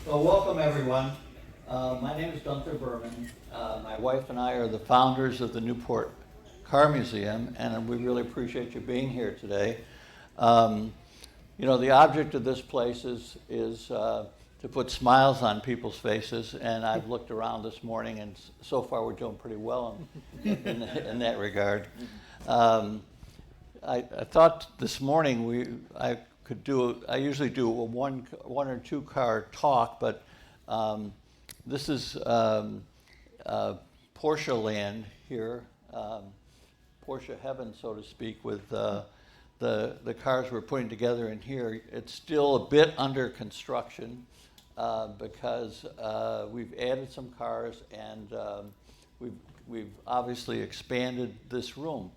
Well, welcome everyone. My name is Gunther Berman. My wife and I are the founders of the Newport Car Museum, and we really appreciate you being here today. You know, the object of this place is to put smiles on people's faces, and I've looked around this morning, and so far we're doing pretty well in that regard. I thought this morning I usually do a one or two car talk, but this is Porsche land here, Porsche heaven, so to speak, with the cars we're putting together in here. It's still a bit under construction because we've added some cars and we've obviously expanded this room.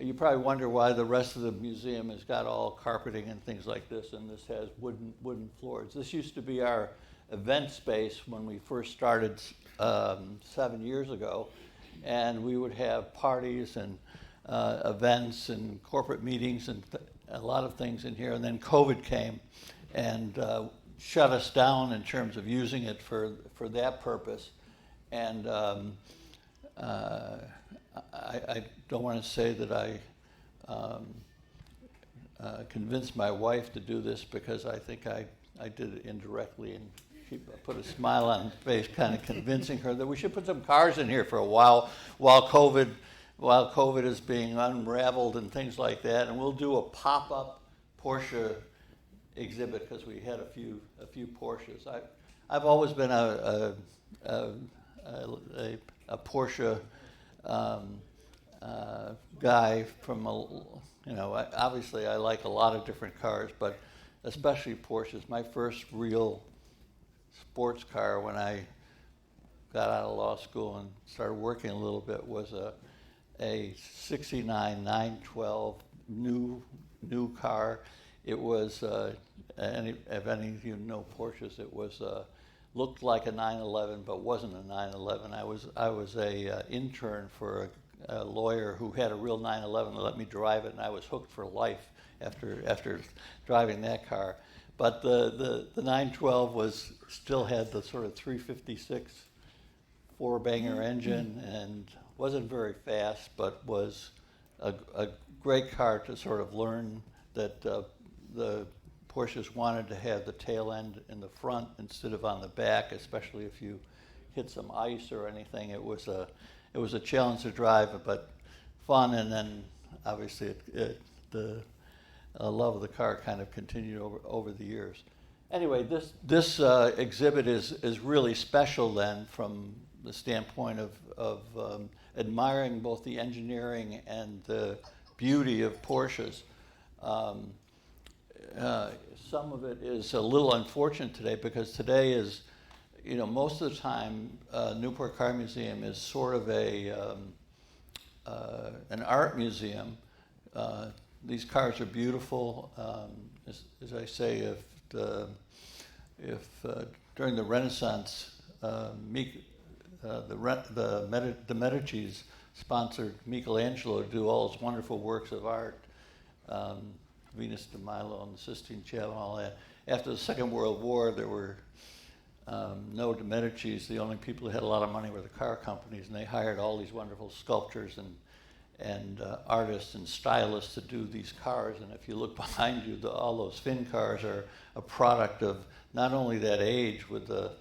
You probably wonder why the rest of the museum has got all carpeting and things like this, and this has wooden floors. This used to be our event space when we first started 7 years ago, and we would have parties and events and corporate meetings and a lot of things in here. And then COVID came and shut us down in terms of using it for that purpose. And I don't want to say that I convinced my wife to do this, because I think I did it indirectly, and she put a smile on her face, kind of convincing her that we should put some cars in here for a while COVID is being unraveled and things like that. And we'll do a pop-up Porsche exhibit because we had a few Porsches. I've always been a Porsche guy from obviously I like a lot of different cars, but especially Porsches. My first real sports car when I got out of law school and started working a little bit was a 69 912 new car. It was, if any of you know Porsches, it was looked like a 911 but wasn't a 911. I was a intern for a lawyer who had a real 911 and let me drive it, and I was hooked for life after driving that car. But the 912 still had the sort of 356 four-banger engine and wasn't very fast, but was a great car to sort of learn that the Porsches wanted to have the tail end in the front instead of on the back, especially if you hit some ice or anything. It was a challenge to drive, but fun. And then obviously the love of the car kind of continued over the years. Anyway, this exhibit is really special then from the standpoint of admiring both the engineering and the beauty of Porsches. Some of it is a little unfortunate today, because today is, most of the time, Newport Car Museum is sort of an art museum. These cars are beautiful. As I say, if during the Renaissance, the Medicis sponsored Michelangelo to do all his wonderful works of art, Venus de Milo and the Sistine Chapel and all that. After the Second World War, there were no de Medicis. The only people who had a lot of money were the car companies, and they hired all these wonderful sculptors and artists and stylists to do these cars. And if you look behind you, all those Finn cars are a product of not only that age with the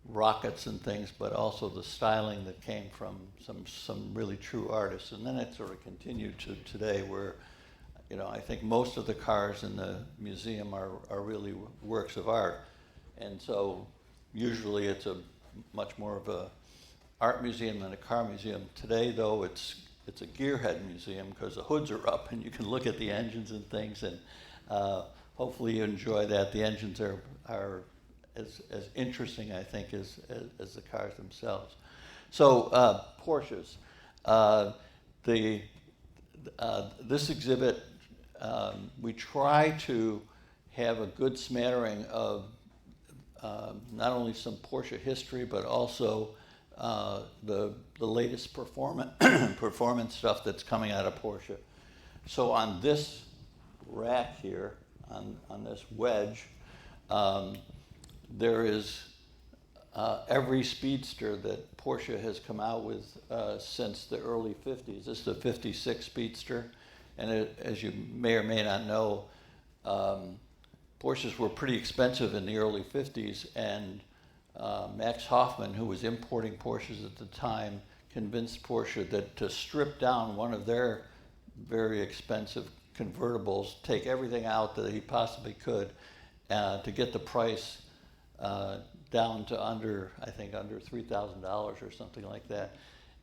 rockets and things, but also the styling that came from some really true artists. And then it sort of continued to today, where I think most of the cars in the museum are really works of art. And so usually it's a much more of a art museum than a car museum. Today, though, it's a gearhead museum, because the hoods are up and you can look at the engines and things, and hopefully you enjoy that. The engines are as interesting, I think, as the cars themselves. So Porsches. This exhibit, we try to have a good smattering of not only some Porsche history, but also the latest performance stuff that's coming out of Porsche. So on this rack here, on this wedge, there is every Speedster that Porsche has come out with since the early 50s. This is the 56 Speedster, and as you may or may not know, Porsches were pretty expensive in the early 50s, and Max Hoffman, who was importing Porsches at the time, convinced Porsche that to strip down one of their very expensive convertibles, take everything out that he possibly could, to get the price down to under, I think, under $3,000 or something like that,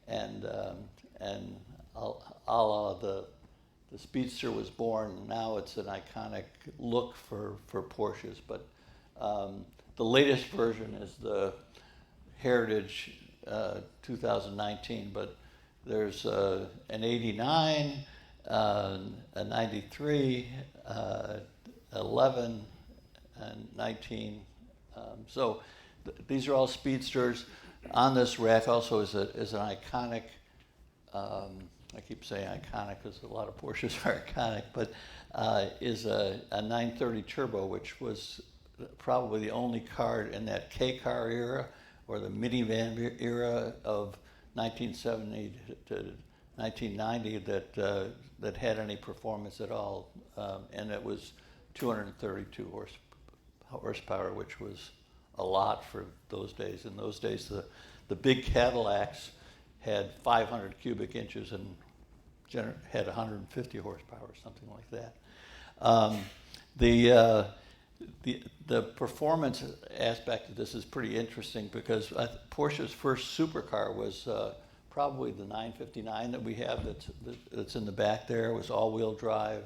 and a la the Speedster was born. Now it's an iconic look for Porsches, but the latest version is the Heritage 2019, but there's an 89, a 93, 11, and 19. So these are all Speedsters. On this rack also is an iconic, I keep saying iconic because a lot of Porsches are iconic, but is a 930 Turbo, which was probably the only car in that K-car era or the minivan era of 1970 to 1990 that had any performance at all, and it was 232 horsepower, which was a lot for those days. In those days, the big Cadillacs had 500 cubic inches and had 150 horsepower, or something like that. The performance aspect of this is pretty interesting because Porsche's first supercar was probably the 959 that we have that's in the back there. It was all-wheel drive,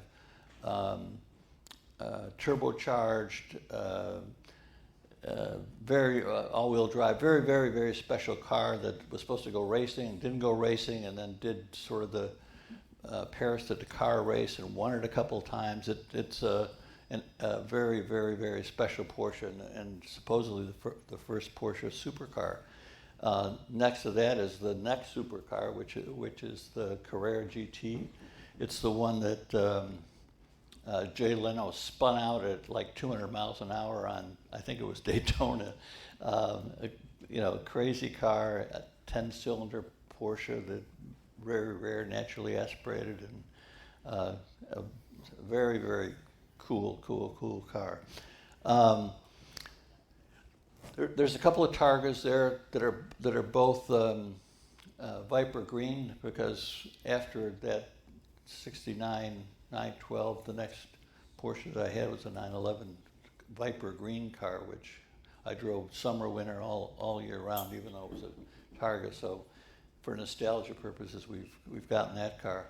turbocharged, very all-wheel drive, very, very, very special car that was supposed to go racing, didn't go racing, and then did sort of the Paris to Dakar race and won it a couple of times. It's a very, very, very special Porsche, and supposedly the first Porsche supercar. Next to that is the next supercar, which is the Carrera GT. It's the one that Jay Leno spun out at like 200 miles an hour on, I think it was Daytona. Crazy car, a 10-cylinder Porsche, that very rare, naturally aspirated, and a very, very cool car. There's a couple of Targas there that are both Viper green, because after that 69 912, the next Porsche that I had was a 911 Viper green car, which I drove summer, winter, all year round, even though it was a Targa. So for nostalgia purposes, we've gotten that car.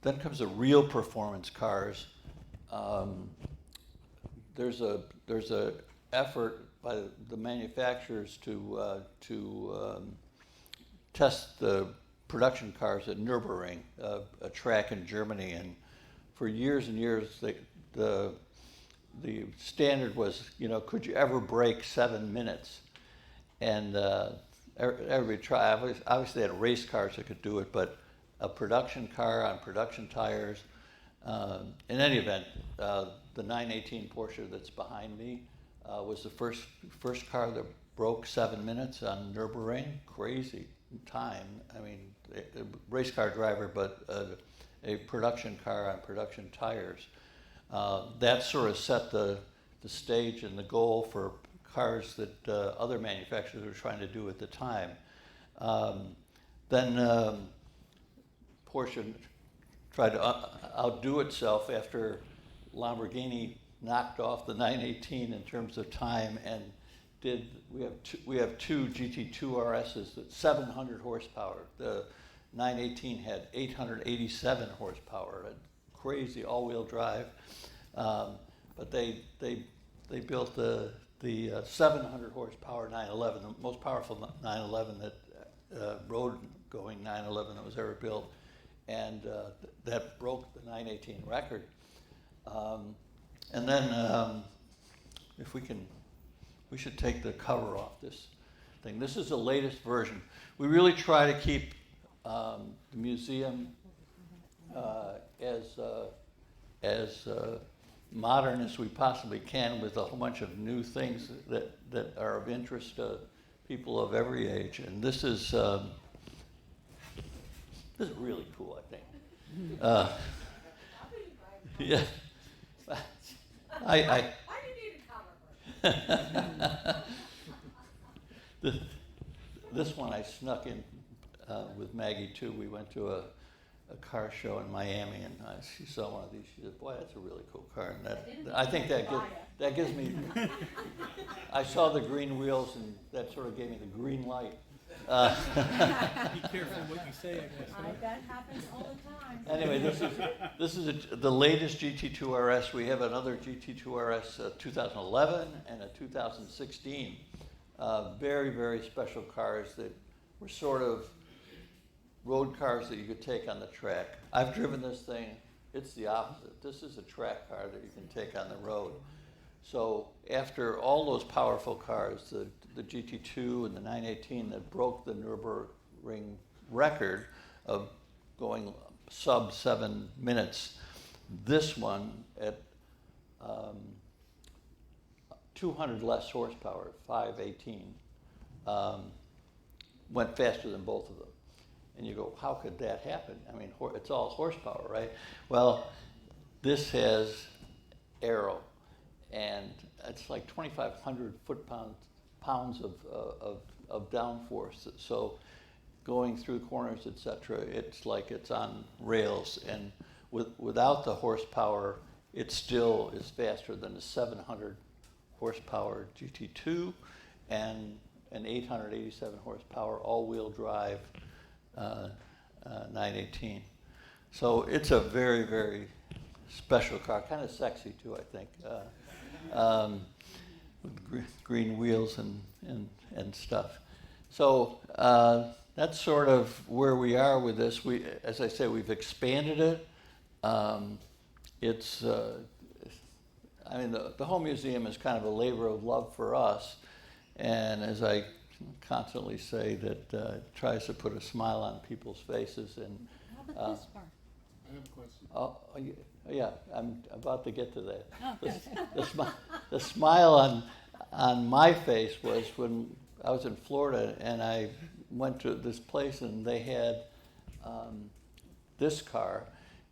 Then comes the real performance cars. There's a effort by the manufacturers to test the production cars at Nürburgring, a track in Germany, and for years and years, the standard was, could you ever break 7 minutes? And everybody tried. Obviously, they had race cars that could do it, but a production car on production tires. In any event, the 918 Porsche that's behind me was the first car that broke 7 minutes on Nürburgring. Crazy time. I mean, a race car driver, but a production car on production tires. That sort of set the stage and the goal for cars that other manufacturers were trying to do at the time. Then Porsche tried to outdo itself after Lamborghini knocked off the 918 in terms of time, and we have two GT2 RSs at 700 horsepower. The 918 had 887 horsepower, a crazy all-wheel drive. But they built the 700 horsepower 911, the most powerful 911 that road-going 911 that was ever built, and that broke the 918 record. And then, if we should take the cover off this thing. This is the latest version. We really try to keep the museum as modern as we possibly can with a whole bunch of new things that are of interest to people of every age. And this is really cool, I think. Yeah. I this one I snuck in with Maggie too. We went to a car show in Miami, and she saw one of these. She said, "Boy, that's a really cool car." And I think that gives me. I saw the green wheels, and that sort of gave me the green light. Be careful what you say, I guess. That happens all the time. Anyway, this is the latest GT2 RS. We have another GT2 RS 2011 and a 2016. Very, very special cars that were sort of road cars that you could take on the track. I've driven this thing. It's the opposite. This is a track car that you can take on the road. So after all those powerful cars, the GT2 and the 918 that broke the Nürburgring record of going sub 7 minutes, this one at 200 less horsepower, 518, went faster than both of them. And you go, how could that happen? I mean, it's all horsepower, right? Well, this has aero, and it's like 2,500 foot-pounds of downforce. So going through corners, etc., it's like it's on rails. And without the horsepower, it still is faster than the 700 horsepower GT2 and an 887 horsepower all-wheel drive 918. So it's a very, very special car, kind of sexy too, I think, with green wheels and stuff. So that's sort of where we are with this. As I say, we've expanded it. I mean, the whole museum is kind of a labor of love for us, and as I constantly say, that tries to put a smile on people's faces. And How about this part? I have a question. oh, yeah, I'm about to get to that. Oh, good. The smile on my face was when I was in Florida and I went to this place and they had this car,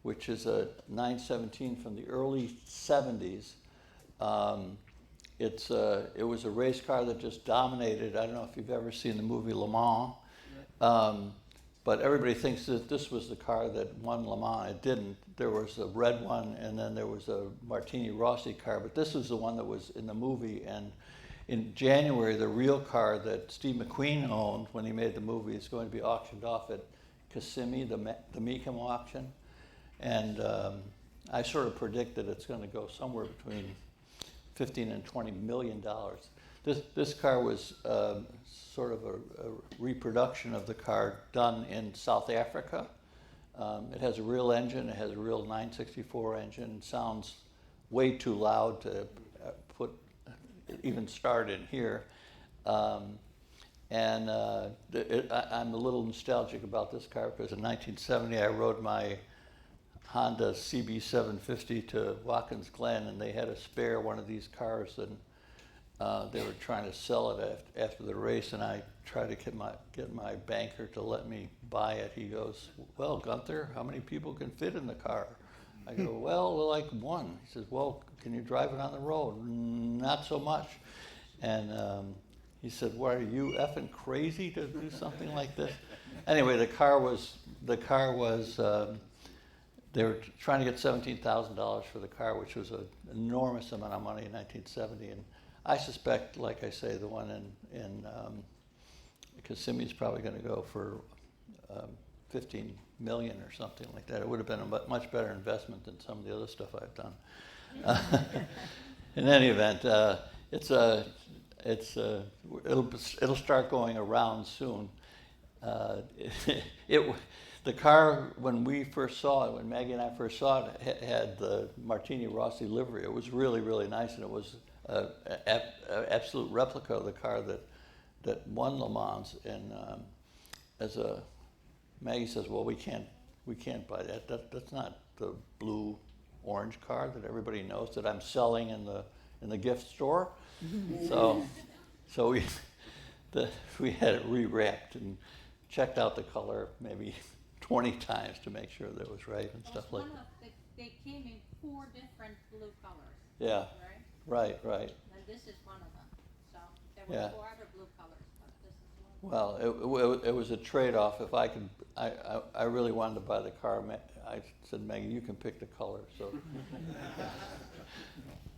which is a 917 from the early 70s. It was a race car that just dominated. I don't know if you've ever seen the movie Le Mans, but everybody thinks that this was the car that won Le Mans. It didn't. There was a red one, and then there was a Martini Rossi car, but this was the one that was in the movie. And in January, the real car that Steve McQueen owned when he made the movie is going to be auctioned off at Kissimmee, the Mecum auction. And I sort of predict that it's going to go somewhere between $15 and $20 million. This car was sort of a reproduction of the car done in South Africa. It has a real engine. It has a real 964 engine. It sounds way too loud to even start in here. I'm a little nostalgic about this car because in 1970 I rode my Honda CB750 to Watkins Glen, and they had a spare one of these cars, and they were trying to sell it after the race, and I tried to get my banker to let me buy it. He goes, "Well, Gunther, how many people can fit in the car?" I go, "Well, like one." He says, "Well, can you drive it on the road?" "Not so much." And he said, "What, are you effing crazy to do something like this?" Anyway, the car was. They were trying to get $17,000 for the car, which was an enormous amount of money in 1970. And I suspect, like I say, the one in Kissimmee is probably going to go for $15 million or something like that. It would have been a much better investment than some of the other stuff I've done. In any event, it'll start going around soon. The car, when we first saw it, when Maggie and I first saw it, had the Martini Rossi livery. It was really, really nice, and it was an absolute replica of the car that won Le Mans. And Maggie says, "Well, we can't buy that. That's not the blue orange car that everybody knows that I'm selling in the gift store. So we had it re-wrapped and checked out the color maybe 20 times to make sure that it was right and stuff like that. They came in 4 different blue colors, Yeah, right? right. And this is one of them. So there Yeah. were 4 other blue colors, but this is one. Well, it was a trade-off. If I could, I really wanted to buy the car. I said, Maggie, you can pick the color. So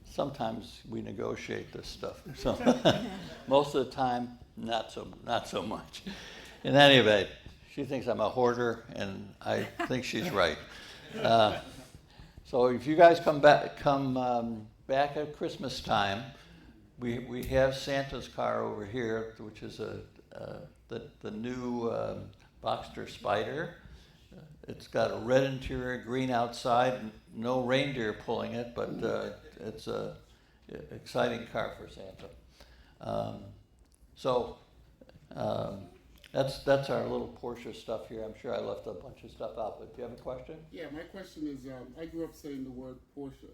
sometimes we negotiate this stuff. So most of the time, not so much. In any event, she thinks I'm a hoarder, and I think she's right. So if you guys come back back at Christmas time, we have Santa's car over here, which is the new Boxster Spider. It's got a red interior, green outside, no reindeer pulling it, but it's a exciting car for Santa. That's our little Porsche stuff here. I'm sure I left a bunch of stuff out, but do you have a question? Yeah, my question is, I grew up saying the word Porsche.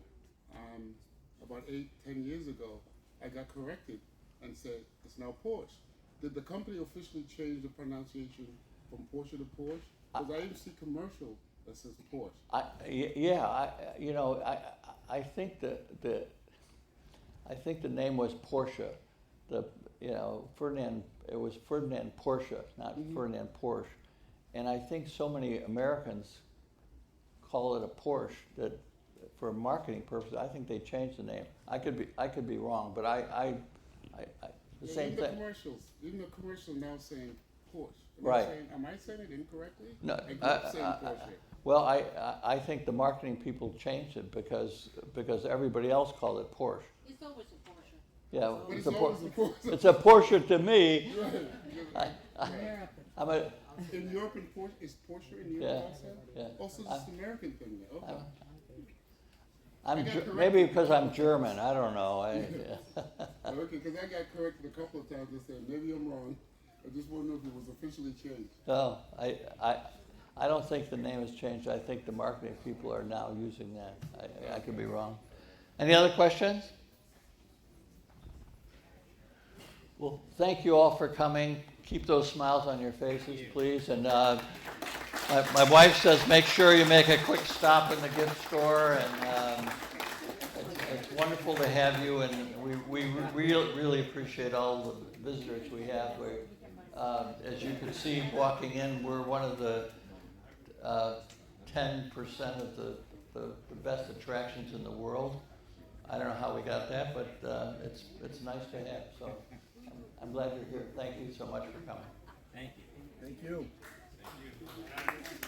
About 8-10 years ago, I got corrected and said it's now Porsche. Did the company officially change the pronunciation from Porsche to Porsche? Because I even see commercial that says Porsche. I think the name was Porsche. It was Ferdinand Porsche, not Ferdinand Porsche. And I think so many Americans call it a Porsche that, for marketing purposes, I think they changed the name. I could be wrong, but the same even thing. Even the commercial now saying Porsche. Right. Am I saying it incorrectly? No, I grew up saying Porsche. Well, I think the marketing people changed it because everybody else called it Porsche. It's always a Porsche. Yeah, But it's it's a always a Porsche. It's a Porsche to me. Right. I'm a, In Europe, is Porsche in Yeah, Europe also? yeah. Also, it's an American thing. Yeah. Okay. maybe because I'm German. I don't know. Okay, because I got corrected a couple of times. I said maybe I'm wrong. I just want to know if it was officially changed. No, I don't think the name has changed. I think the marketing people are now using that. I could be wrong. Any other questions? Well, thank you all for coming. Keep those smiles on your faces, please. And my wife says make sure you make a quick stop in the gift store. And it's wonderful to have you. And we really appreciate all the visitors we have. As you can see, walking in, we're one of the 10% of the best attractions in the world. I don't know how we got that, but it's nice to have. So I'm glad you're here. Thank you so much for coming. Thank you. Thank you.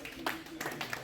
Thank you.